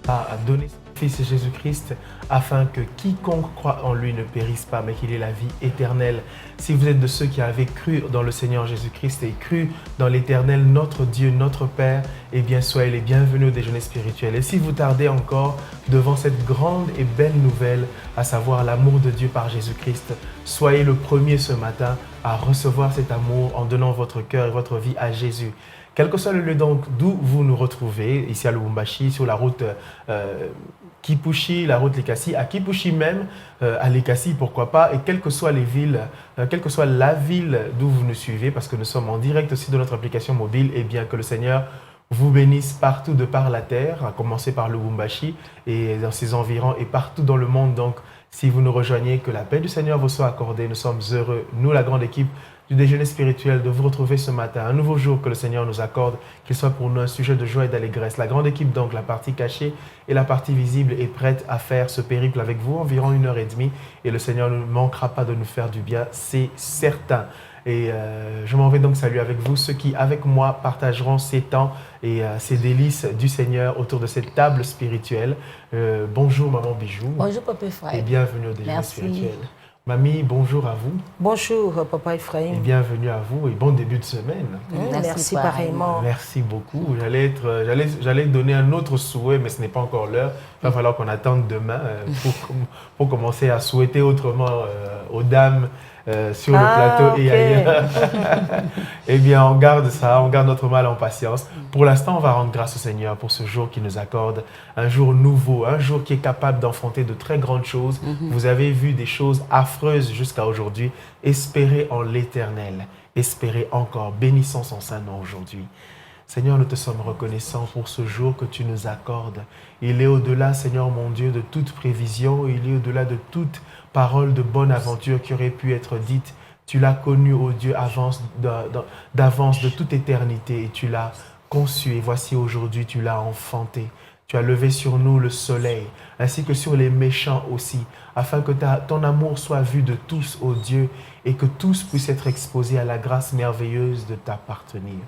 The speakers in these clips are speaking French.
a donné son Fils Jésus-Christ afin que quiconque croit en lui ne périsse pas, mais qu'il ait la vie éternelle. Si vous êtes de ceux qui avaient cru dans le Seigneur Jésus-Christ et cru dans l'Éternel, notre Dieu, notre Père, eh bien, soyez les bienvenus au déjeuner spirituel. Et si vous tardez encore devant cette grande et belle nouvelle, à savoir l'amour de Dieu par Jésus-Christ, soyez le premier ce matin à recevoir cet amour en donnant votre cœur et votre vie à Jésus. Quel que soit le lieu d'où vous nous retrouvez, ici à Lubumbashi, sur la route Kipushi, la route Likasi, à Kipushi même, à Likasi, pourquoi pas, et quelles que soient les villes, quelle que soit la ville d'où vous nous suivez, parce que nous sommes en direct aussi de notre application mobile, et bien que le Seigneur vous bénisse partout de par la terre, à commencer par Lubumbashi et dans ses environs et partout dans le monde. Donc, si vous nous rejoignez, que la paix du Seigneur vous soit accordée. Nous sommes heureux, nous, la grande équipe du déjeuner spirituel, de vous retrouver ce matin. Un nouveau jour que le Seigneur nous accorde, qu'il soit pour nous un sujet de joie et d'allégresse. La grande équipe, donc, la partie cachée et la partie visible, est prête à faire ce périple avec vous, environ 1h30. Et le Seigneur ne manquera pas de nous faire du bien, c'est certain. Et je m'en vais donc saluer avec vous ceux qui, avec moi, partageront ces temps et ces délices du Seigneur autour de cette table spirituelle. Bonjour Maman Bijou. Bonjour Papa Ephraim. Et bienvenue au déjeuner spirituel. Mamie, bonjour à vous. Bonjour Papa Ephraim. Et bienvenue à vous et bon début de semaine. Merci pareillement. Merci beaucoup. J'allais donner un autre souhait, mais ce n'est pas encore l'heure. Il va falloir qu'on attende demain pour commencer à souhaiter autrement aux dames sur le plateau et ailleurs. Eh bien, on garde ça, on garde notre mal en patience. Pour l'instant, on va rendre grâce au Seigneur pour ce jour qui nous accorde, un jour nouveau, un jour qui est capable d'enfanter de très grandes choses. Vous avez vu des choses affreuses jusqu'à aujourd'hui. Espérez en l'Éternel. Espérez encore. Bénissons son saint nom aujourd'hui. Seigneur, nous te sommes reconnaissants pour ce jour que tu nous accordes. Il est au-delà, Seigneur mon Dieu, de toute prévision. Il est au-delà de toute parole de bonne aventure qui aurait pu être dite. Tu l'as connu, ô Dieu, d'avance, de toute éternité, et tu l'as conçu. Et voici aujourd'hui, tu l'as enfanté. Tu as levé sur nous le soleil, ainsi que sur les méchants aussi, afin que ton amour soit vu de tous, ô Dieu, et que tous puissent être exposés à la grâce merveilleuse de t'appartenir.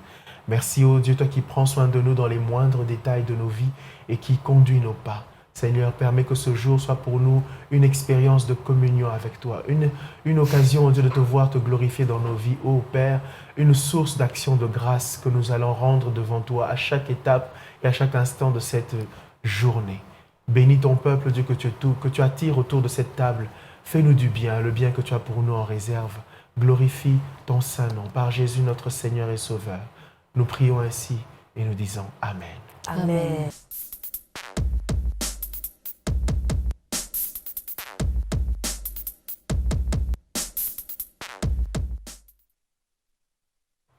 Merci, ô Dieu, toi qui prends soin de nous dans les moindres détails de nos vies et qui conduis nos pas. Seigneur, permets que ce jour soit pour nous une expérience de communion avec toi, une occasion, ô Dieu, de te voir te glorifier dans nos vies, ô Père, une source d'action de grâce que nous allons rendre devant toi à chaque étape et à chaque instant de cette journée. Bénis ton peuple, Dieu, que tu attires autour de cette table. Fais-nous du bien, le bien que tu as pour nous en réserve. Glorifie ton saint nom, par Jésus notre Seigneur et Sauveur. Nous prions ainsi et nous disons Amen. Amen.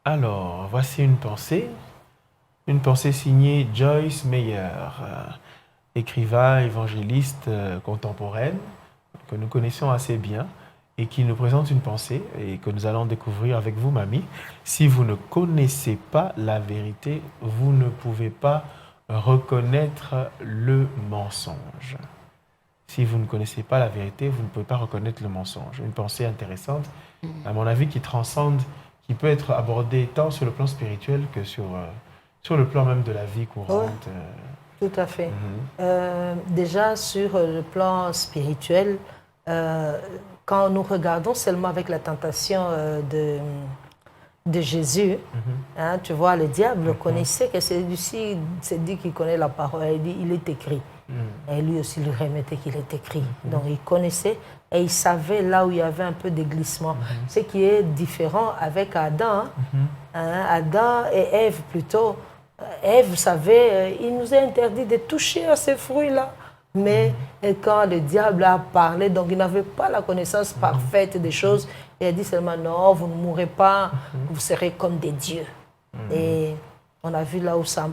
Alors, voici une pensée signée Joyce Meyer, écrivain, évangéliste contemporaine, que nous connaissons assez bien et qui nous présente une pensée et que nous allons découvrir avec vous, Mamie. Si vous ne connaissez pas la vérité, vous ne pouvez pas reconnaître le mensonge. Si vous ne connaissez pas la vérité, vous ne pouvez pas reconnaître le mensonge. Une pensée intéressante, à mon avis, qui transcende, qui peut être abordée tant sur le plan spirituel que sur le plan même de la vie courante. Tout à fait. Déjà, sur le plan spirituel, quand nous regardons seulement avec la tentation de Jésus, hein, tu vois, le diable connaissait que celui-ci s'est dit qu'il connaît la parole. Il dit, il est écrit. Et lui aussi lui remettait qu'il est écrit. Donc il connaissait et il savait là où il y avait un peu de glissement. Ce qui est différent avec Adam. Hein, Adam et Ève plutôt. Ève, vous savez, il nous a interdit de toucher à ces fruits-là. Mais quand le diable a parlé, donc il n'avait pas la connaissance parfaite des choses, il a dit seulement non, vous ne mourrez pas, vous serez comme des dieux. Et on a vu là où ça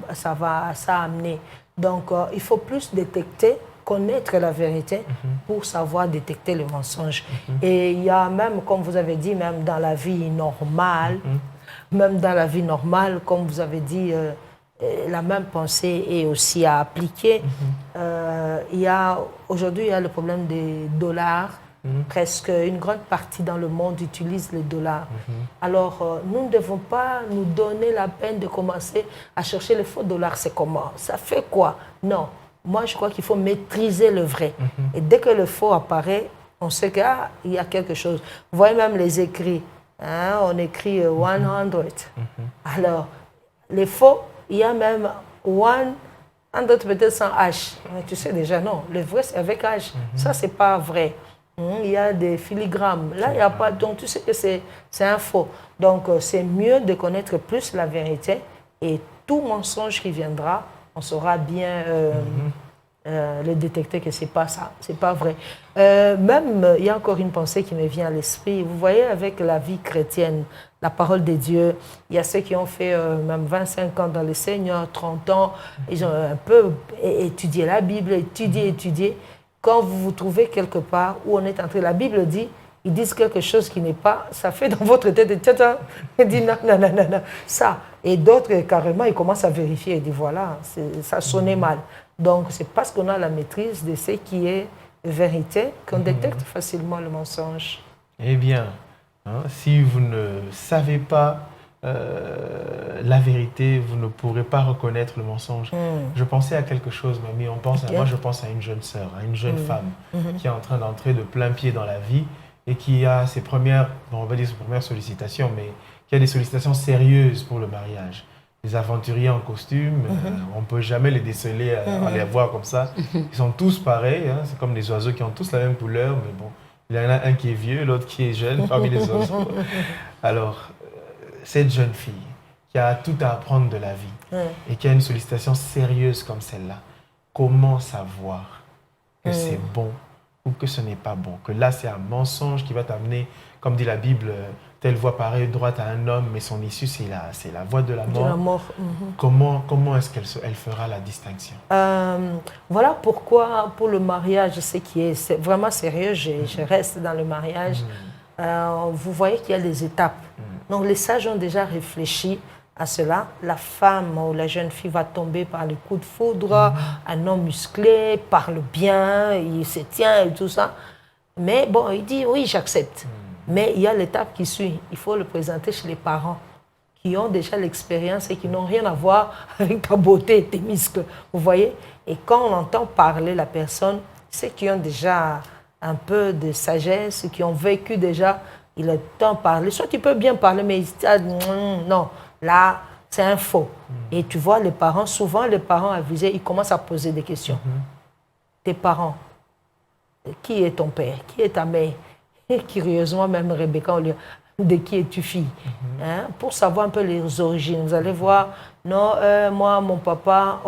a amené. Donc il faut plus détecter, connaître la vérité pour savoir détecter le mensonge. Et il y a même, comme vous avez dit, même dans la vie normale, comme vous avez dit, la même pensée est aussi à appliquer. Aujourd'hui, il y a le problème des dollars. Presque une grande partie dans le monde utilise le dollar. Alors, nous ne devons pas nous donner la peine de commencer à chercher les faux dollars. C'est comment? Ça fait quoi? Non. moi, je crois qu'il faut maîtriser le vrai. Et dès que le faux apparaît, on sait qu'il y a quelque chose. Vous voyez même les écrits. Hein, on écrit 100. Alors, les faux, il y a même 100 peut-être sans H. Tu sais déjà, non. Le vrai, c'est avec H. Ça, c'est pas vrai. Il y a des filigrammes. Là, il n'y a pas. Donc, tu sais que c'est un faux. Donc, c'est mieux de connaître plus la vérité. Et tout mensonge qui viendra, on saura bien le détecter que ce n'est pas ça, ce n'est pas vrai. Même, il y a encore une pensée qui me vient à l'esprit. Vous voyez, avec la vie chrétienne, la parole de Dieu, il y a ceux qui ont fait même 25 ans dans le Seigneur, 30 ans, ils ont un peu étudié la Bible, étudié. Quand vous vous trouvez quelque part où on est entré, la Bible dit, ils disent quelque chose qui n'est pas, ça fait dans votre tête, il dit non, ça. Et d'autres, carrément, ils commencent à vérifier, ils disent voilà, ça sonnait mal. Donc, c'est parce qu'on a la maîtrise de ce qui est vérité qu'on détecte facilement le mensonge. Eh bien, si vous ne savez pas la vérité, vous ne pourrez pas reconnaître le mensonge. Je pensais à quelque chose, mamie. Moi, je pense à une jeune sœur, à une jeune femme qui est en train d'entrer de plein pied dans la vie et qui a ses premières, on va dire ses premières sollicitations, mais qui a des sollicitations sérieuses pour le mariage. Les aventuriers en costume, on ne peut jamais les déceler à les voir comme ça. Ils sont tous pareils, hein, c'est comme des oiseaux qui ont tous la même couleur, mais bon, il y en a un qui est vieux, l'autre qui est jeune parmi les oiseaux. Alors, cette jeune fille qui a tout à apprendre de la vie et qui a une sollicitation sérieuse comme celle-là, comment savoir que c'est bon ou que ce n'est pas bon? Que là, c'est un mensonge qui va t'amener, comme dit la Bible, telle voie paraît droite à un homme, mais son issue, c'est la voie de la mort. De la mort. Comment est-ce qu'elle fera la distinction? Voilà pourquoi, pour le mariage, ce qui est vraiment sérieux, je reste dans le mariage. Vous voyez qu'il y a des étapes. Donc, les sages ont déjà réfléchi à cela. La femme ou la jeune fille va tomber par le coup de foudre. Un homme musclé, parle bien, il se tient et tout ça. Mais bon, il dit oui, j'accepte. Mais il y a l'étape qui suit. Il faut le présenter chez les parents qui ont déjà l'expérience et qui n'ont rien à voir avec ta beauté et tes muscles. Vous voyez? Et quand on entend parler la personne, ceux qui ont déjà un peu de sagesse, qui ont vécu déjà, il est temps de parler. Soit tu peux bien parler, mais non, là, c'est un faux. Et tu vois, les parents, souvent les parents avisés, ils commencent à poser des questions. Tes parents, qui est ton père? Qui est ta mère? Et curieusement, même Rebecca, on lui de qui es-tu fille? Hein? Pour savoir un peu les origines. Vous allez voir, non, moi, mon papa,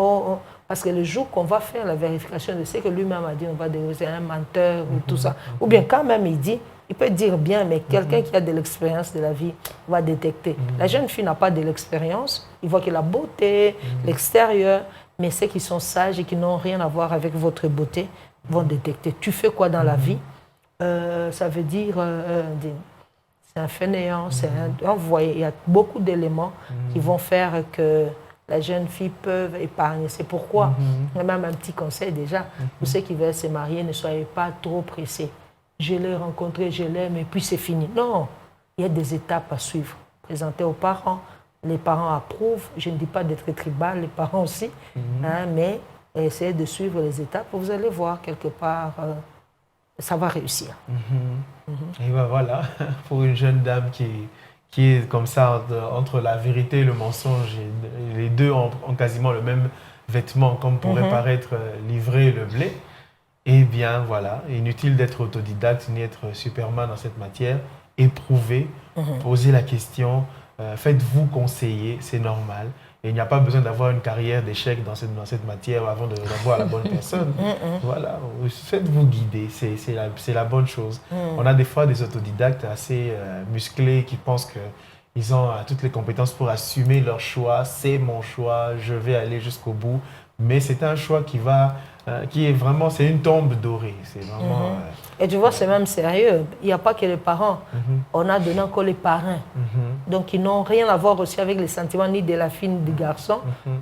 parce que le jour qu'on va faire la vérification de ce que lui-même a dit, on va dire c'est un menteur ou tout ça. Ou bien quand même il dit, il peut dire bien, mais quelqu'un qui a de l'expérience de la vie va détecter. La jeune fille n'a pas de l'expérience, il voit que la beauté, l'extérieur, mais ceux qui sont sages et qui n'ont rien à voir avec votre beauté vont détecter. Tu fais quoi dans la vie? Ça veut dire, c'est un fainéant, vous voyez, il y a beaucoup d'éléments qui vont faire que la jeune fille peut épargner. C'est pourquoi, même un petit conseil déjà, pour ceux qui veulent se marier, ne soyez pas trop pressés. Je l'ai rencontré, je l'aime et puis c'est fini. Non, il y a des étapes à suivre. Présenter aux parents, les parents approuvent. Je ne dis pas d'être tribal, les parents aussi, mais essayez de suivre les étapes. Vous allez voir quelque part... ça va réussir. Et ben voilà, pour une jeune dame qui est comme ça entre la vérité et le mensonge, et les deux ont quasiment le même vêtement, comme pourrait paraître livrer le blé, eh bien voilà, inutile d'être autodidacte ni être Superman dans cette matière, éprouvez, posez la question, faites-vous conseiller, c'est normal. Et il n'y a pas besoin d'avoir une carrière d'échec dans cette matière avant d'avoir la bonne personne. Voilà, faites-vous guider, c'est la bonne chose. On a des fois des autodidactes assez musclés qui pensent qu'ils ont toutes les compétences pour assumer leur choix. C'est mon choix, je vais aller jusqu'au bout. Mais c'est un choix qui est vraiment, c'est une tombe dorée. C'est vraiment... Et tu vois, c'est même sérieux. Il n'y a pas que les parents. On a donné encore les parrains. Donc, ils n'ont rien à voir aussi avec les sentiments ni de la fille ni du garçon,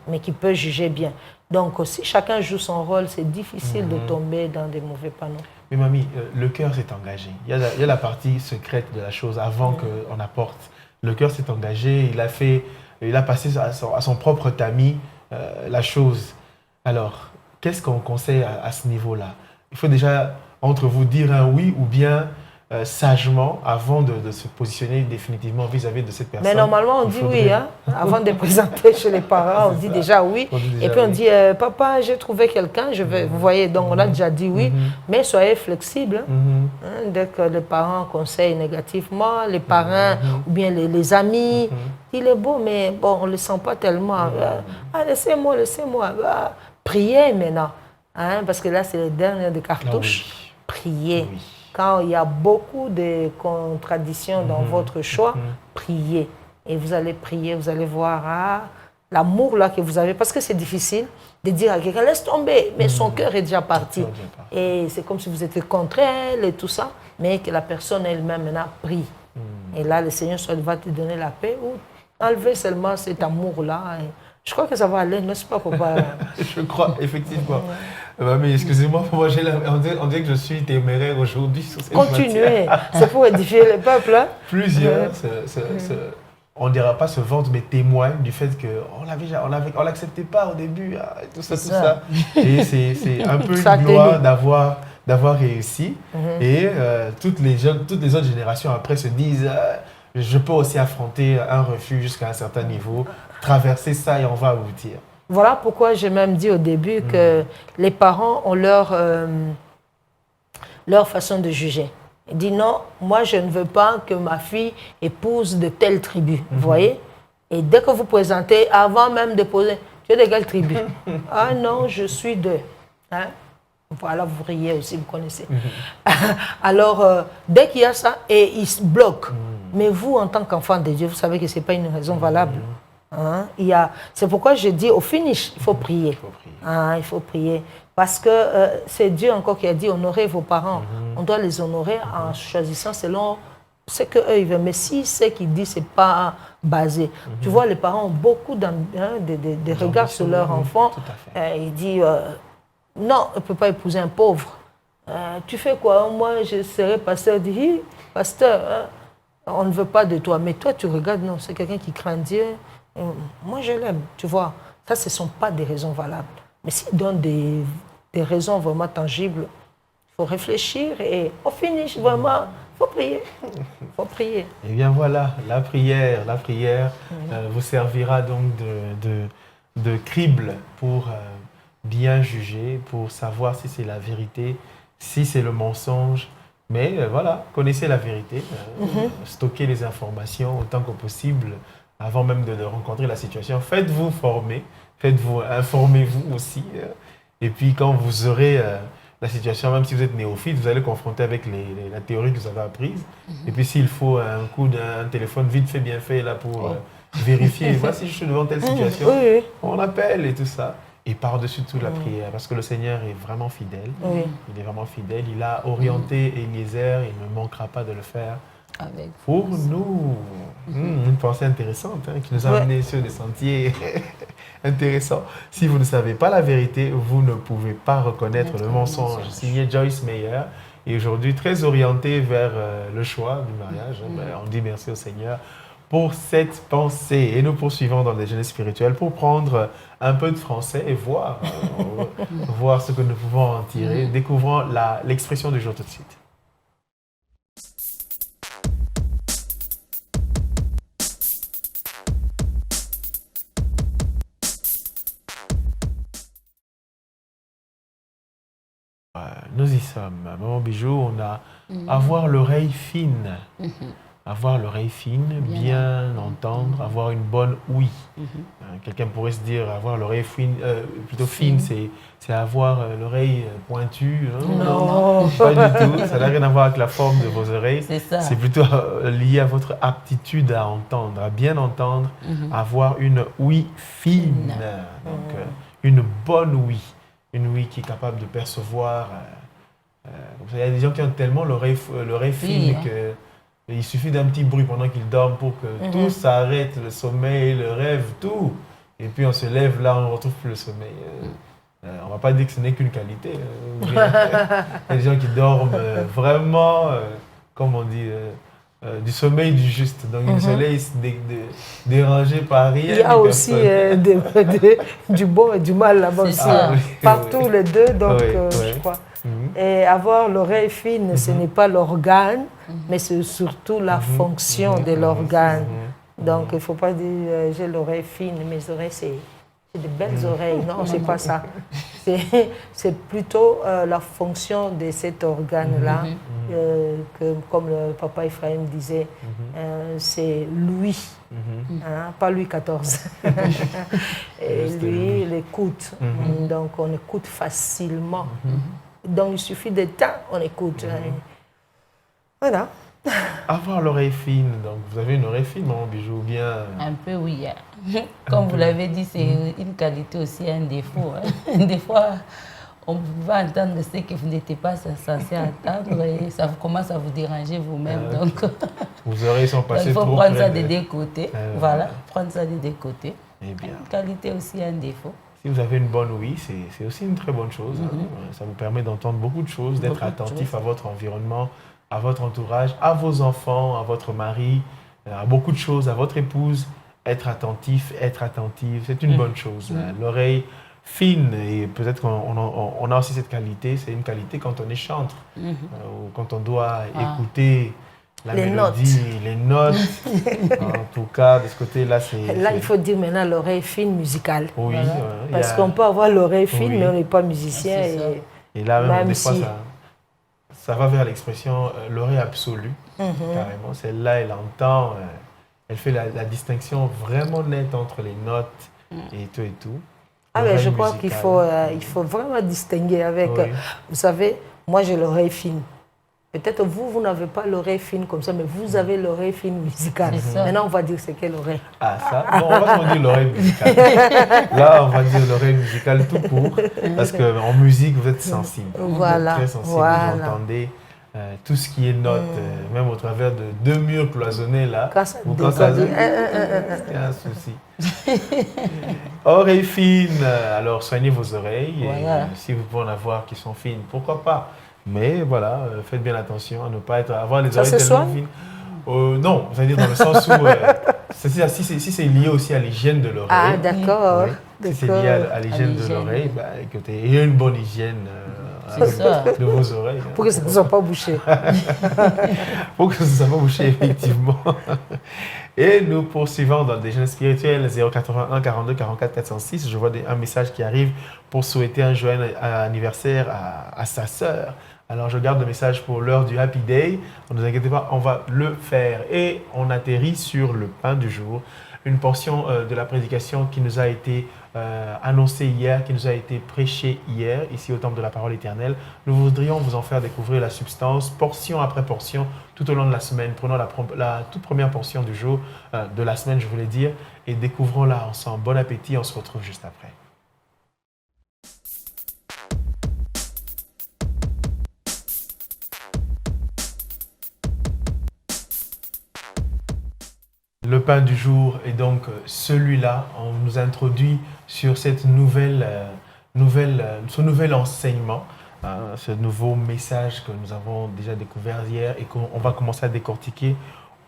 mais qui peuvent juger bien. Donc, si chacun joue son rôle, c'est difficile de tomber dans des mauvais panneaux. Mais mamie, le cœur s'est engagé. Il y a la partie secrète de la chose avant qu'on apporte. Le cœur s'est engagé, il a passé à son propre tamis la chose. Alors, qu'est-ce qu'on conseille à ce niveau-là? Il faut déjà, entre vous, dire un oui ou bien sagement avant de se positionner définitivement vis-à-vis de cette personne. Mais normalement, on dit oui. Hein? Avant de présenter chez les parents, on dit déjà oui. Et puis on dit, papa, j'ai trouvé quelqu'un, vous voyez, donc on a déjà dit oui. Mais soyez flexible. Hein? Dès que les parents conseillent négativement, les parents ou bien les amis, il est beau, mais bon, on ne le sent pas tellement. Laissez-moi. Priez maintenant. Hein? Parce que là, c'est le dernier des cartouches. Priez. Oui. Quand il y a beaucoup de contradictions dans votre choix, priez. Et vous allez prier, vous allez voir l'amour là que vous avez. Parce que c'est difficile de dire à quelqu'un, laisse tomber, mais son cœur est déjà parti. Et c'est comme si vous étiez contre elle et tout ça, mais que la personne elle-même maintenant prie. Et là, le Seigneur soit va te donner la paix ou enlever seulement cet amour-là. Je crois que ça va aller, n'est-ce pas, papa? Je crois, effectivement. Mais excusez-moi, moi, on dirait que je suis téméraire aujourd'hui sur cette matière. Continuez, c'est pour édifier le peuple. Hein? Plusieurs, on ne dira pas se vante, mais témoignent du fait qu'on ne l'acceptait pas au début, tout ça. Et c'est un peu une gloire d'avoir réussi. Et toutes les autres générations après se disent je peux aussi affronter un refus jusqu'à un certain niveau, traverser ça et on va aboutir. Voilà pourquoi j'ai même dit au début que les parents ont leur façon de juger. Ils disent non, moi je ne veux pas que ma fille épouse de telle tribu, vous voyez. Et dès que vous présentez, avant même de poser, tu es de quelle tribu? Ah non, je suis de... Hein? Voilà, vous riez aussi, vous connaissez. Alors, dès qu'il y a ça, et ils se bloquent. Mais vous, en tant qu'enfant de Dieu, vous savez que ce n'est pas une raison valable. Hein? C'est pourquoi je dis au finish, il faut prier. Il faut prier. Parce que c'est Dieu encore qui a dit honorez vos parents. On doit les honorer en choisissant selon ce qu'eux ils veulent. Mais si ce qu'ils disent, ce n'est pas basé. Tu vois, les parents ont beaucoup de regards sur leur enfant. Ils disent non, on ne peut pas épouser un pauvre. Tu fais quoi? Moi, je serai pasteur. Il dit pasteur, on ne veut pas de toi. Mais toi, tu regardes, non, c'est quelqu'un qui craint Dieu. Moi, je l'aime, tu vois. Ça, ce ne sont pas des raisons valables. Mais s'ils donnent des raisons vraiment tangibles, il faut réfléchir et au finish, vraiment, il faut prier. Il faut prier. Eh bien, voilà, la prière vous servira donc de crible pour bien juger, pour savoir si c'est la vérité, si c'est le mensonge. Mais voilà, connaissez la vérité, stockez les informations autant que possible avant même de rencontrer la situation. Faites-vous former, informez-vous aussi. Et puis quand vous aurez la situation, même si vous êtes néophyte, vous allez confronter avec la théorie que vous avez apprise. Et puis s'il faut un coup d'un téléphone vite fait, bien fait, là pour vérifier, voici je suis devant telle situation, on appelle et tout ça. Et par-dessus tout la prière, parce que le Seigneur est vraiment fidèle. Il est vraiment fidèle. Il a orienté Eliezer, il ne manquera pas de le faire pour nous. Une pensée intéressante qui nous a amenés sur des sentiers intéressants. Si vous ne savez pas la vérité, vous ne pouvez pas reconnaître le mensonge. Signé Joyce Meyer. Et aujourd'hui, très orienté vers le choix du mariage. On dit merci au Seigneur pour cette pensée. Et nous poursuivons dans le déjeuner spirituel pour prendre un peu de français et voir ce que nous pouvons en tirer. Découvrons l'expression du jour tout de suite. Nous y sommes. Maman Bijou, on a avoir l'oreille fine. Avoir l'oreille fine, bien entendre, avoir une bonne ouïe. Quelqu'un pourrait se dire avoir l'oreille fine, plutôt fine, c'est avoir l'oreille pointue. Non, pas du tout. Ça n'a rien à voir avec la forme de vos oreilles. C'est plutôt lié à votre aptitude à entendre, à bien entendre, avoir une ouïe fine. Donc, une bonne ouïe. Une ouïe qui est capable de percevoir. Il y a des gens qui ont tellement l'oreille fine que... Il suffit d'un petit bruit pendant qu'ils dorment pour que tout s'arrête, le sommeil, le rêve, tout. Et puis on se lève, là, on ne retrouve plus le sommeil. On ne va pas dire que ce n'est qu'une qualité. Il y a des gens qui dorment vraiment, comme on dit, du sommeil du juste. Donc, le soleil dérangé par rien. Il y a aussi du bon et du mal là-bas aussi. Partout les deux, donc je crois. Et avoir l'oreille fine, ce n'est pas l'organe, mais c'est surtout la fonction de l'organe. Donc, il ne faut pas dire j'ai l'oreille fine, mes oreilles, c'est des belles oreilles. Non, c'est pas ça. C'est plutôt la fonction de cet organe-là, que, comme le papa Ephraim disait, c'est lui, pas Louis XIV. Et lui, il écoute. Donc, on écoute facilement. Donc, il suffit de temps, on écoute. Voilà. Avoir l'oreille fine, donc vous avez une oreille fine, mon bijou, bien... Un peu, oui. Comme vous l'avez dit, c'est une qualité aussi, un défaut. Des fois, on va entendre ce que vous n'étiez pas censé entendre et ça commence à vous déranger vous-même. Donc, vos oreilles sont passées trop près. Il faut prendre ça des deux côtés. Voilà, prendre ça des deux côtés. Eh bien. Une qualité aussi, un défaut. Si vous avez une bonne ouïe, c'est aussi une très bonne chose. Ça vous permet d'entendre beaucoup de choses, d'être attentif à votre environnement, à votre entourage, à vos enfants, à votre mari, à beaucoup de choses, à votre épouse. Être attentif, être attentive, c'est une bonne chose. L'oreille fine, et peut-être qu'on a aussi cette qualité, c'est une qualité quand on est chantre, ou quand on doit écouter la mélodie, les notes. En tout cas, de ce côté-là, c'est... Là, il faut dire maintenant l'oreille fine musicale. Oui. Voilà. Parce qu'on peut avoir l'oreille fine, mais on n'est pas musicien. Et là, même des fois, ça va vers l'expression l'oreille absolue, carrément. Celle-là, elle entend, elle fait la distinction vraiment nette entre les notes et tout et tout. Ah mais je crois qu'il faut, il faut vraiment distinguer avec... vous savez, moi j'ai l'oreille fine. Peut-être vous n'avez pas l'oreille fine comme ça, mais vous avez l'oreille fine musicale. Maintenant, on va dire c'est quelle oreille. Ah ça, bon, on va dire l'oreille musicale. Là, on va dire l'oreille musicale tout court, parce qu'en musique, vous êtes sensible. Voilà. Vous êtes très sensible, vous entendez tout ce qui est note, même au travers de deux murs cloisonnés là. Quand ça c'est un souci. Oreilles fines, alors soignez vos oreilles. Et, si vous pouvez en avoir qui sont fines, pourquoi pas. Mais voilà, faites bien attention à ne pas avoir les oreilles tellement fines. Non, c'est-à-dire dans le sens où si c'est lié aussi à l'hygiène de l'oreille. Ah d'accord. Si c'est lié à l'hygiène de l'oreille, bah, écoutez, il y a une bonne hygiène de vos oreilles. Pour que ça ne soit pas bouché. Pour que ça ne soit pas bouché, effectivement. Et nous poursuivons dans le déjeuner spirituel 081 42 44 406. Je vois un message qui arrive pour souhaiter un joyeux anniversaire à sa sœur. Alors je garde le message pour l'heure du Happy Day. Ne vous inquiétez pas, on va le faire. Et on atterrit sur le pain du jour. Une portion de la prédication qui nous a été annoncée hier, qui nous a été prêchée hier, ici au Temple de la Parole Éternelle. Nous voudrions vous en faire découvrir la substance, portion après portion, tout au long de la semaine. Prenons la toute première portion du jour, de la semaine, je voulais dire, et découvrons-la ensemble. Bon appétit, on se retrouve juste après. Le pain du jour est donc celui-là. On nous introduit sur cette ce nouvel enseignement, ce nouveau message que nous avons déjà découvert hier et qu'on va commencer à décortiquer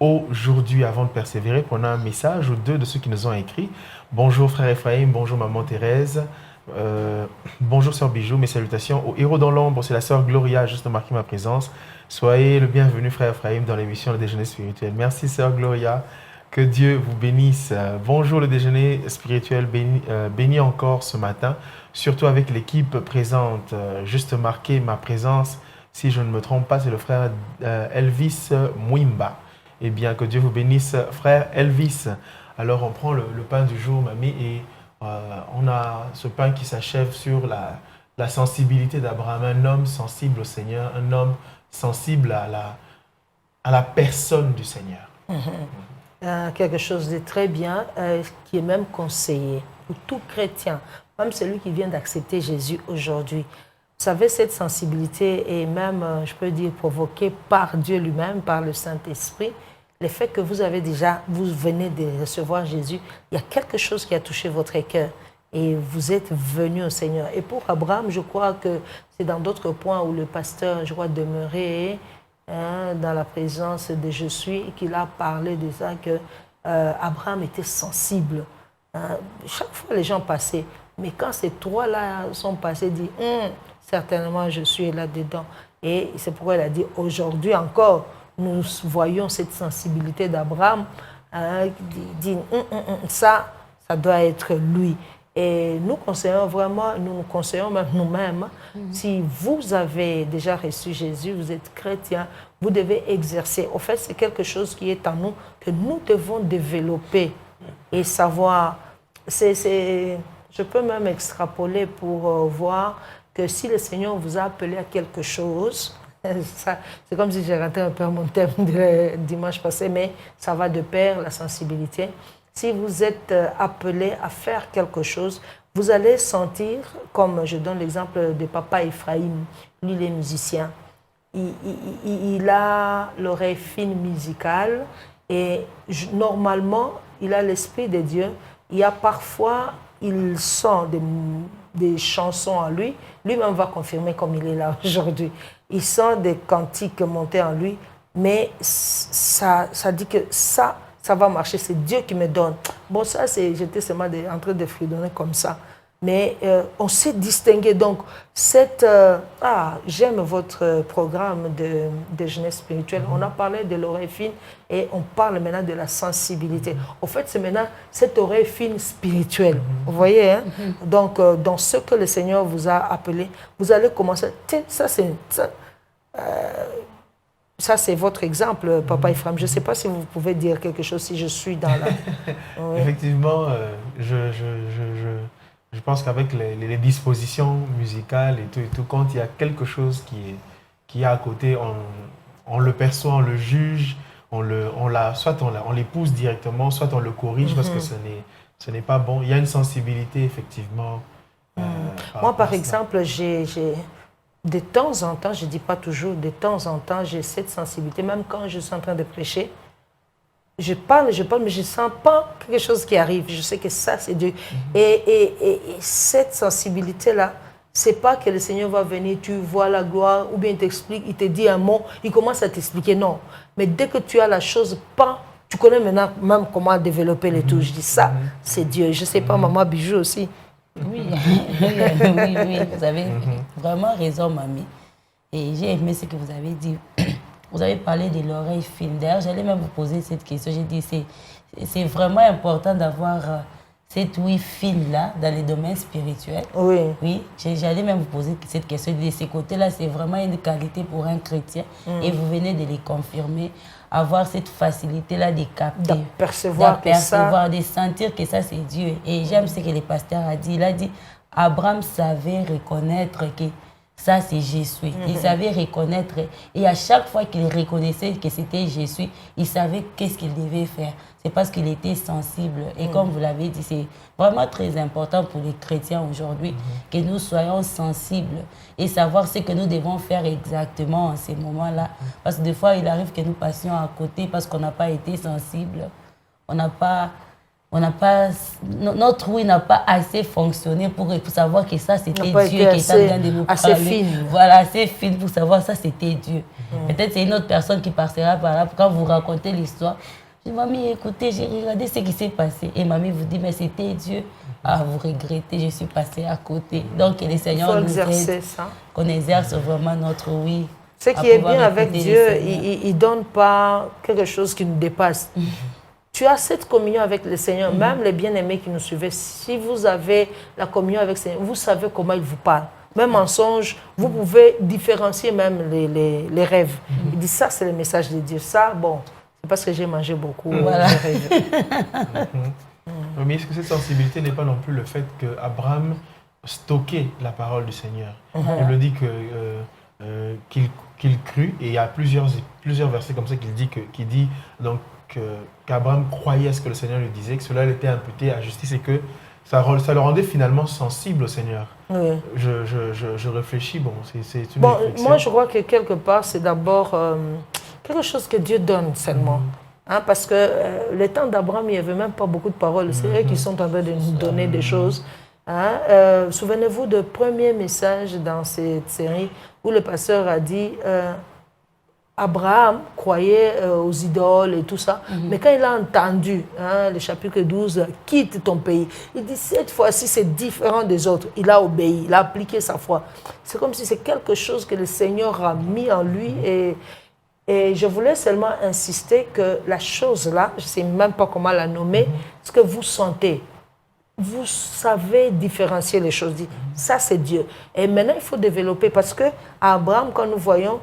aujourd'hui avant de persévérer. Prenons un message ou deux de ceux qui nous ont écrit. Bonjour frère Ephraim, bonjour maman Thérèse, bonjour sœur Bijou, mes salutations aux héros dans l'ombre, c'est la sœur Gloria, juste de marquer ma présence. Soyez le bienvenu frère Ephraim dans l'émission Le Déjeuner Spirituel. Merci sœur Gloria. Que Dieu vous bénisse. Bonjour le déjeuner spirituel, béni encore ce matin, surtout avec l'équipe présente. Juste marquer ma présence, si je ne me trompe pas, c'est le frère Elvis Mwimba. Eh bien, que Dieu vous bénisse, frère Elvis. Alors, on prend le pain du jour, mamie, et on a ce pain qui s'achève sur la sensibilité d'Abraham, un homme sensible au Seigneur, un homme sensible à la personne du Seigneur. Quelque chose de très bien, qui est même conseillé pour tout chrétien, même celui qui vient d'accepter Jésus aujourd'hui. Vous savez, cette sensibilité est même, je peux dire, provoquée par Dieu lui-même, par le Saint-Esprit. Le fait que vous venez de recevoir Jésus, il y a quelque chose qui a touché votre cœur et vous êtes venu au Seigneur. Et pour Abraham, je crois que c'est dans d'autres points où le pasteur, je crois, demeurait. dans la présence de Je suis, et qu'il a parlé de ça, que Abraham était sensible. Chaque fois, les gens passaient. Mais quand ces trois-là sont passés, il dit, certainement, je suis là-dedans. Et c'est pourquoi il a dit, aujourd'hui encore, nous voyons cette sensibilité d'Abraham. Il dit, ça doit être lui. Et nous conseillons vraiment, nous conseillons même nous-mêmes, si vous avez déjà reçu Jésus, vous êtes chrétien, vous devez exercer. En fait, c'est quelque chose qui est en nous, que nous devons développer et savoir. Je peux même extrapoler pour voir que si le Seigneur vous a appelé à quelque chose, c'est comme si j'ai raté un peu mon thème de dimanche passé, mais ça va de pair, la sensibilité. Si vous êtes appelé à faire quelque chose, vous allez sentir, comme je donne l'exemple de papa Ephraim, lui il est musicien, il a l'oreille fine musicale et normalement il a l'esprit de Dieu. Il y a parfois, il sent des chansons en lui, lui-même va confirmer comme il est là aujourd'hui. Il sent des cantiques monter en lui, mais ça dit que ça va marcher, c'est Dieu qui me donne. Bon, ça, j'étais seulement en train de fredonner comme ça. Mais on sait distinguer. Donc, j'aime votre programme de jeunesse spirituelle. On a parlé de l'oreille fine et on parle maintenant de la sensibilité. En fait, c'est maintenant cette oreille fine spirituelle. Vous voyez, hein? Donc, dans ce que le Seigneur vous a appelé, vous allez commencer. Ça, c'est votre exemple, Papa Ephraim. Je ne sais pas si vous pouvez dire quelque chose, si je suis dans la... Oui. Effectivement, je pense qu'avec les dispositions musicales et tout, quand il y a quelque chose qui est à côté, on le perçoit, on le juge, soit on l'épouse directement, soit on le corrige parce que ce n'est pas bon. Il y a une sensibilité, effectivement. Moi, par exemple, de temps en temps, je ne dis pas toujours, de temps en temps, j'ai cette sensibilité, même quand je suis en train de prêcher. Je parle, mais je ne sens pas quelque chose qui arrive. Je sais que ça, c'est Dieu. Et cette sensibilité-là, ce n'est pas que le Seigneur va venir, tu vois la gloire, ou bien il t'explique, il te dit un mot, il commence à t'expliquer. Non. Mais dès que tu as la chose, tu connais maintenant même comment développer les tout. Je dis ça, c'est Dieu. Je ne sais pas, maman Bijou aussi. Oui, oui, vous avez vraiment raison, mamie. Et j'ai aimé ce que vous avez dit. Vous avez parlé de l'oreille fine. D'ailleurs, j'allais même vous poser cette question. J'ai dit, c'est vraiment important d'avoir cette ouïe fine-là dans les domaines spirituels. Oui. Oui, j'allais même vous poser cette question. De ces côtés-là, c'est vraiment une qualité pour un chrétien. Et vous venez de les confirmer. Avoir cette facilité-là de capter, d'apercevoir, de sentir que ça, c'est Dieu. Et j'aime ce que le pasteur a dit. Il a dit, Abraham savait reconnaître que ça, c'est Jésus. Il savait reconnaître. Et à chaque fois qu'il reconnaissait que c'était Jésus, il savait qu'est-ce qu'il devait faire. C'est parce qu'il était sensible. Et comme vous l'avez dit, c'est vraiment très important pour les chrétiens aujourd'hui que nous soyons sensibles et savoir ce que nous devons faire exactement en ces moments-là. Parce que des fois, il arrive que nous passions à côté parce qu'on n'a pas été sensible. Notre ouïe n'a pas assez fonctionné pour savoir que ça c'était Dieu qui était en train de nous parler. Assez fine. Voilà, assez fine pour savoir ça c'était Dieu. Peut-être c'est une autre personne qui passera par là quand vous racontez l'histoire. Je dis, mamie, écoutez, j'ai regardé ce qui s'est passé. Et mamie vous dit, mais c'était Dieu. Ah, vous regrettez, je suis passée à côté. Donc, le Seigneur nous aide, qu'on exerce vraiment notre oui. Ce qui est bien avec Dieu, il ne donne pas quelque chose qui nous dépasse. Tu as cette communion avec le Seigneur, même les bien-aimés qui nous suivaient. Si vous avez la communion avec le Seigneur, vous savez comment il vous parle. Même en songe, vous pouvez différencier même les rêves. Il dit, ça, c'est le message de Dieu. Ça, bon... C'est parce que j'ai mangé beaucoup. Voilà. Mais est-ce que cette sensibilité n'est pas non plus le fait qu'Abraham stockait la parole du Seigneur? Il le dit qu'il crut, et il y a plusieurs versets comme ça qu'il dit donc qu'Abraham croyait à ce que le Seigneur lui disait, que cela lui était imputé à justice et que ça le rendait finalement sensible au Seigneur. Oui. Je réfléchis, bon, c'est une réflexion. Moi, je crois que quelque part, c'est d'abord... quelque chose que Dieu donne seulement. Parce que le temps d'Abraham, il n'y avait même pas beaucoup de paroles. C'est eux qui sont en train de nous donner des choses. Souvenez-vous du premier message dans cette série où le pasteur a dit Abraham croyait aux idoles et tout ça, mais quand il a entendu le chapitre 12, quitte ton pays, il dit cette fois-ci c'est différent des autres. Il a obéi, il a appliqué sa foi. C'est comme si c'est quelque chose que le Seigneur a mis en lui et je voulais seulement insister que la chose là, je ne sais même pas comment la nommer, ce que vous sentez, vous savez différencier les choses. Ça c'est Dieu. Et maintenant il faut développer parce que à Abraham, quand nous voyons,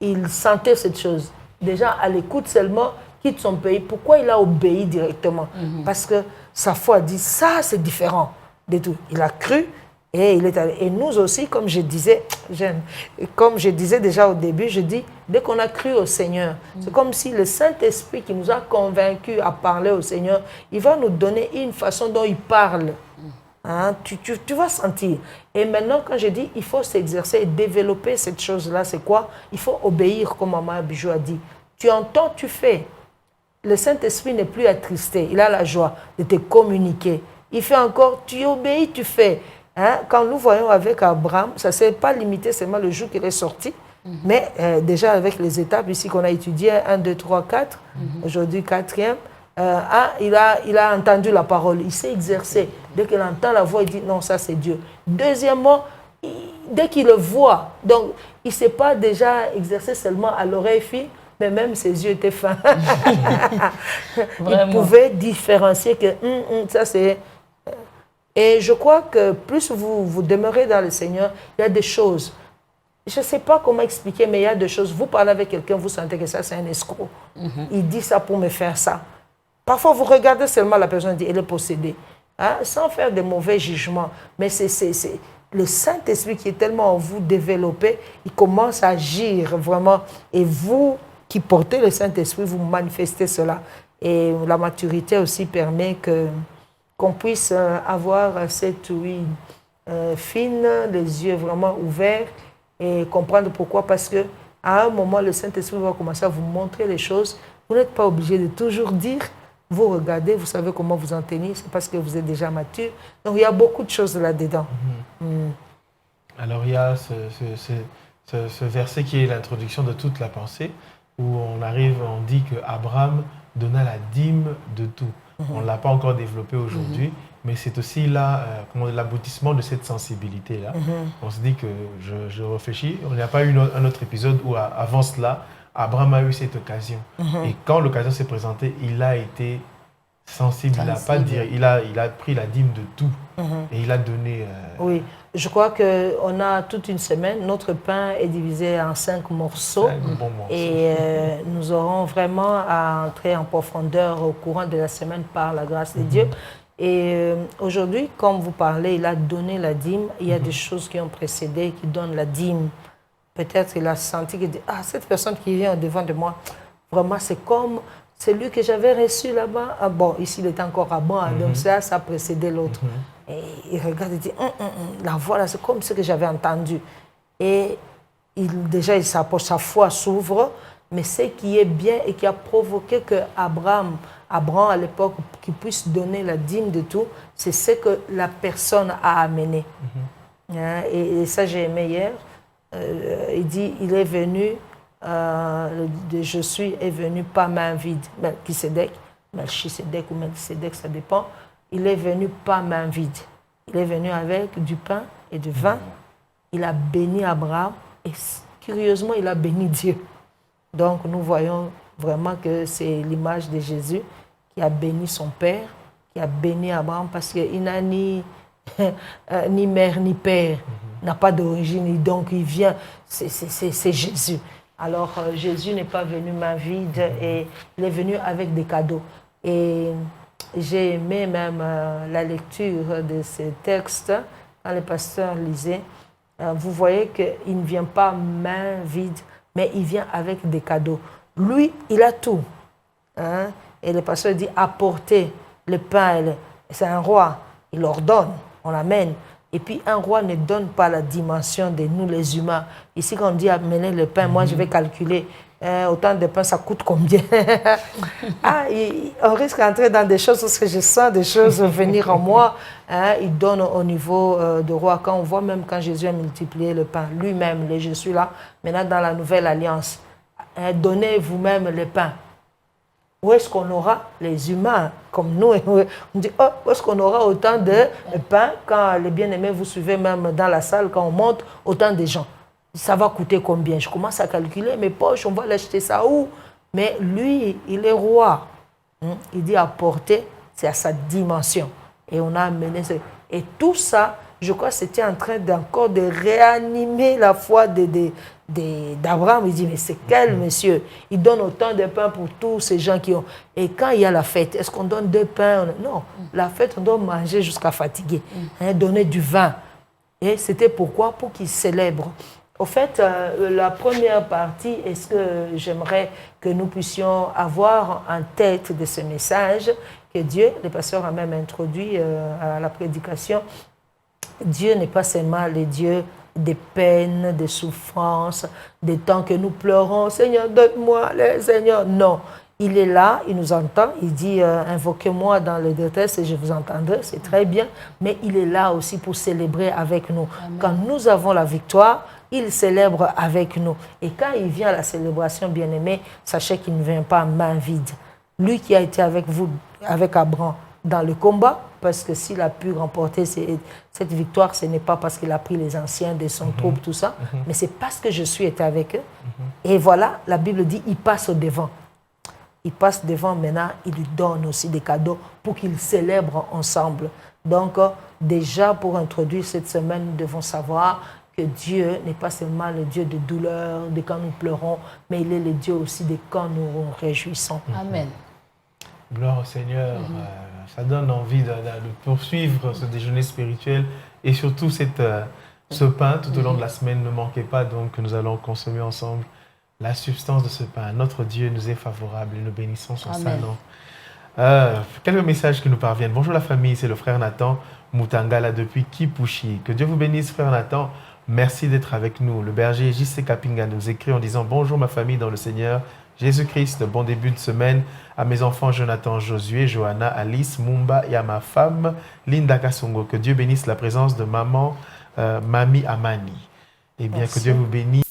il sentait cette chose. Déjà, à l'écoute seulement, quitte son pays. Pourquoi il a obéi directement? Parce que sa foi dit, ça, c'est différent de tout. Il a cru et il est allé. Et nous aussi, comme je disais déjà au début, je dis, dès qu'on a cru au Seigneur, c'est comme si le Saint-Esprit qui nous a convaincus à parler au Seigneur, il va nous donner une façon dont il parle. Hein, tu vas sentir. Et maintenant, quand je dis il faut s'exercer et développer cette chose-là, c'est quoi? Il faut obéir, comme Maman Abijou a dit. Tu entends, tu fais. Le Saint-Esprit n'est plus attristé. Il a la joie de te communiquer. Il fait encore, tu obéis, tu fais. Hein? Quand nous voyons avec Abraham, ça ne s'est pas limité seulement le jour qu'il est sorti, mais déjà avec les étapes ici qu'on a étudiées, 1, 2, 3, 4, aujourd'hui 4e, il a entendu la parole, il s'est exercé. Dès qu'il entend la voix, il dit non, ça c'est Dieu. Deuxièmement, dès qu'il le voit, donc il ne s'est pas déjà exercé seulement à l'oreille fine, mais même ses yeux étaient fins. Il pouvait différencier que ça c'est... Et je crois que plus vous demeurez dans le Seigneur, il y a des choses. Je ne sais pas comment expliquer, mais il y a des choses. Vous parlez avec quelqu'un, vous sentez que ça c'est un escroc. Il dit ça pour me faire ça. Parfois, vous regardez seulement la personne et dit, elle est possédée. Hein, sans faire de mauvais jugements. Mais c'est le Saint-Esprit qui est tellement en vous développé, il commence à agir vraiment. Et vous qui portez le Saint-Esprit, vous manifestez cela. Et la maturité aussi permet qu'on puisse avoir cette ouïe fine, les yeux vraiment ouverts et comprendre pourquoi. Parce qu'à un moment, le Saint-Esprit va commencer à vous montrer les choses. Vous n'êtes pas obligé de toujours dire. Vous regardez, vous savez comment vous en tenir, c'est parce que vous êtes déjà mature. Donc, il y a beaucoup de choses là-dedans. Alors, il y a ce verset qui est l'introduction de toute la pensée, où on dit qu'Abraham donna la dîme de tout. On ne l'a pas encore développé aujourd'hui, mais c'est aussi là l'aboutissement de cette sensibilité-là. On se dit que, je réfléchis, il n'y a pas eu un autre épisode où, avant cela, Abraham a eu cette occasion. Et quand l'occasion s'est présentée, il a été sensible. Il a pris la dîme de tout. Et il a donné... Oui, je crois qu'on a toute une semaine. Notre pain est divisé en 5 morceaux. 5 bons morceaux. Et nous aurons vraiment à entrer en profondeur au courant de la semaine par la grâce de Dieu. Et aujourd'hui, comme vous parlez, il a donné la dîme. Il y a des choses qui ont précédé, qui donnent la dîme. Peut-être il a senti que cette personne qui vient devant de moi, vraiment c'est comme celui que j'avais reçu là-bas. Ah bon, ici il était encore à moi, donc ça précédait l'autre. Et il regarde et dit, la voix là, c'est comme ce que j'avais entendu. Et déjà il s'approche, sa foi s'ouvre, mais ce qui est bien et qui a provoqué que Abraham à l'époque, qui puisse donner la dîme de tout, c'est ce que la personne a amené. Et ça j'ai aimé hier. Il dit, il est venu, je suis est venu pas main vide. Melchisedec ou Melchisedec, ça dépend. Il est venu pas main vide. Il est venu avec du pain et du vin. Il a béni Abraham et curieusement, il a béni Dieu. Donc, nous voyons vraiment que c'est l'image de Jésus qui a béni son Père, qui a béni Abraham parce qu'il n'a ni mère ni père. N'a pas d'origine, donc il vient, c'est Jésus. Alors Jésus n'est pas venu main vide et il est venu avec des cadeaux. Et j'ai aimé même la lecture de ces textes quand le pasteur lisait. Vous voyez qu'il ne vient pas main vide, mais il vient avec des cadeaux. Lui, il a tout. Hein? Et le pasteur dit apportez le pain. C'est un roi, il ordonne, on l'amène. Et puis, un roi ne donne pas la dimension de nous, les humains. Ici, quand on dit amener le pain, moi, je vais calculer autant de pain, ça coûte combien. On risque d'entrer dans des choses parce que je sens des choses venir en moi. Il donne au niveau de roi. Quand on voit même quand Jésus a multiplié le pain, lui-même, je suis là, maintenant dans la nouvelle alliance. donnez vous-même le pain. Où est-ce qu'on aura, les humains comme nous, on dit, oh, où est-ce qu'on aura autant de pain quand les bien-aimés vous suivez même dans la salle, quand on monte, autant de gens. Ça va coûter combien? Je commence à calculer mes poches, on va l'acheter ça où? Mais lui, il est roi. Il dit apporter, c'est à sa dimension. Et on a amené ça. Et tout ça, je crois que c'était en train encore de réanimer la foi d'Abraham. Il dit, mais c'est quel monsieur? Il donne autant de pain pour tous ces gens qui ont... Et quand il y a la fête, est-ce qu'on donne 2 pains? Non, la fête, on doit manger jusqu'à fatiguer. Donner du vin. Et c'était pourquoi? Pour qu'ils célèbrent. Au fait, la première partie, est-ce que j'aimerais que nous puissions avoir en tête de ce message que Dieu, le pasteur a même introduit à la prédication, Dieu n'est pas seulement le Dieu des peines, des souffrances, des temps que nous pleurons, Seigneur, donne-moi, Seigneur. Non, il est là, il nous entend, il dit, invoquez-moi dans le détresse et je vous entendrai, c'est très bien, mais il est là aussi pour célébrer avec nous. Amen. Quand nous avons la victoire, il célèbre avec nous. Et quand il vient à la célébration, bien-aimé, sachez qu'il ne vient pas main vide. Lui qui a été avec vous, avec Abraham, dans le combat, parce que s'il a pu remporter cette victoire, ce n'est pas parce qu'il a pris les anciens de son troupe, tout ça, mais c'est parce que je suis été avec eux. Et voilà, la Bible dit, il passe au devant. Il passe devant maintenant, il lui donne aussi des cadeaux pour qu'ils célèbrent ensemble. Donc, déjà, pour introduire cette semaine, nous devons savoir que Dieu n'est pas seulement le Dieu de douleur, de quand nous pleurons, mais il est le Dieu aussi de quand nous nous réjouissons. Amen. Gloire au Seigneur. Ça donne envie de poursuivre ce déjeuner spirituel et surtout ce pain tout au long de la semaine. Ne manquez pas donc que nous allons consommer ensemble la substance de ce pain. Notre Dieu nous est favorable et nous bénissons son saint nom. Quelques messages qui nous parviennent. Bonjour la famille, c'est le frère Nathan Moutangala depuis Kipushi. Que Dieu vous bénisse, frère Nathan. Merci d'être avec nous. Le berger J.C. Kapinga nous écrit en disant « Bonjour ma famille dans le Seigneur Jésus-Christ, bon début de semaine à mes enfants Jonathan, Josué, Johanna, Alice, Mumba et à ma femme Linda Kasongo. Que Dieu bénisse la présence de maman Mami Amani. Eh bien, merci. Que Dieu vous bénisse.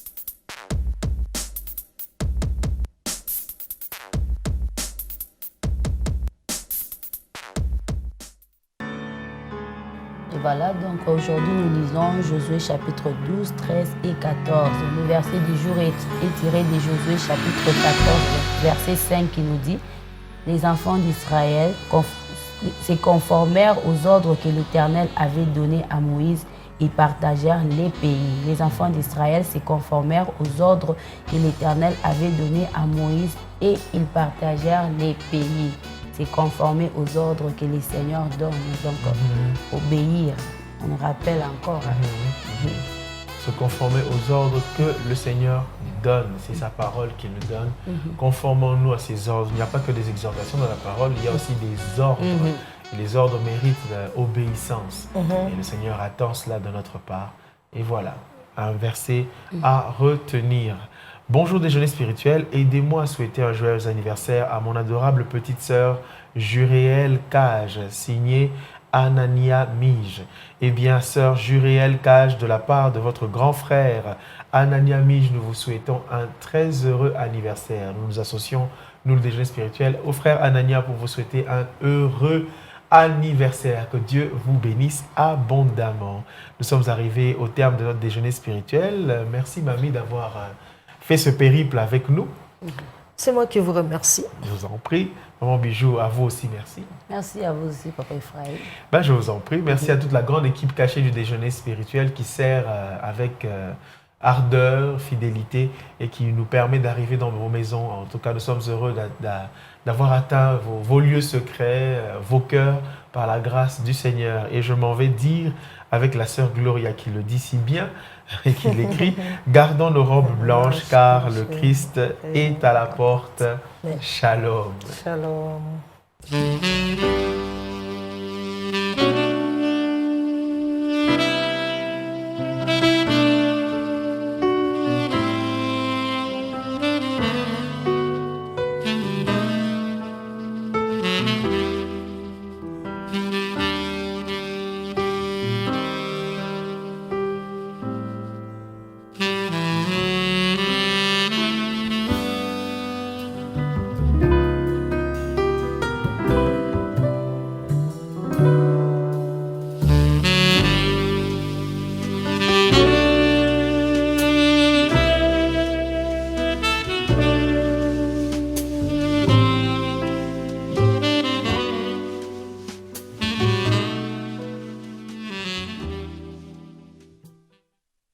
Voilà, donc aujourd'hui nous lisons Josué chapitre 12, 13 et 14. Le verset du jour est tiré de Josué chapitre 14, verset 5 qui nous dit « Les enfants d'Israël se conformèrent aux ordres que l'Éternel avait donnés à Moïse et partagèrent les pays. » Les enfants d'Israël se conformèrent aux ordres que l'Éternel avait donnés à Moïse et ils partagèrent les pays. C'est conformer aux ordres que les seigneurs donnent. Donc, obéir, on nous rappelle encore. Se conformer aux ordres que le Seigneur donne. C'est sa parole qu'il nous donne. Conformons-nous à ses ordres. Il n'y a pas que des exhortations dans la parole, il y a aussi des ordres. Et les ordres méritent obéissance. Et le Seigneur attend cela de notre part. Et voilà, un verset à retenir. Bonjour déjeuner spirituel, aidez-moi à souhaiter un joyeux anniversaire à mon adorable petite sœur Juréel Cage, signée Anania Mige. Eh bien, sœur Juréel Cage, de la part de votre grand frère Anania Mige, nous vous souhaitons un très heureux anniversaire. Nous nous associons, nous le déjeuner spirituel, au frère Anania pour vous souhaiter un heureux anniversaire. Que Dieu vous bénisse abondamment. Nous sommes arrivés au terme de notre déjeuner spirituel. Merci, mamie, d'avoir fait ce périple avec nous. C'est moi qui vous remercie. Je vous en prie. Maman Bijou, à vous aussi, merci. Merci à vous aussi, Papa Ephraïm. Ben, je vous en prie. Merci à toute la grande équipe cachée du déjeuner spirituel qui sert avec ardeur, fidélité et qui nous permet d'arriver dans vos maisons. En tout cas, nous sommes heureux d'avoir atteint vos lieux secrets, vos cœurs, par la grâce du Seigneur. Et je m'en vais dire avec la sœur Gloria qui le dit si bien et qui l'écrit « Gardons nos robes blanches car le Christ est à la porte. Shalom. » Shalom.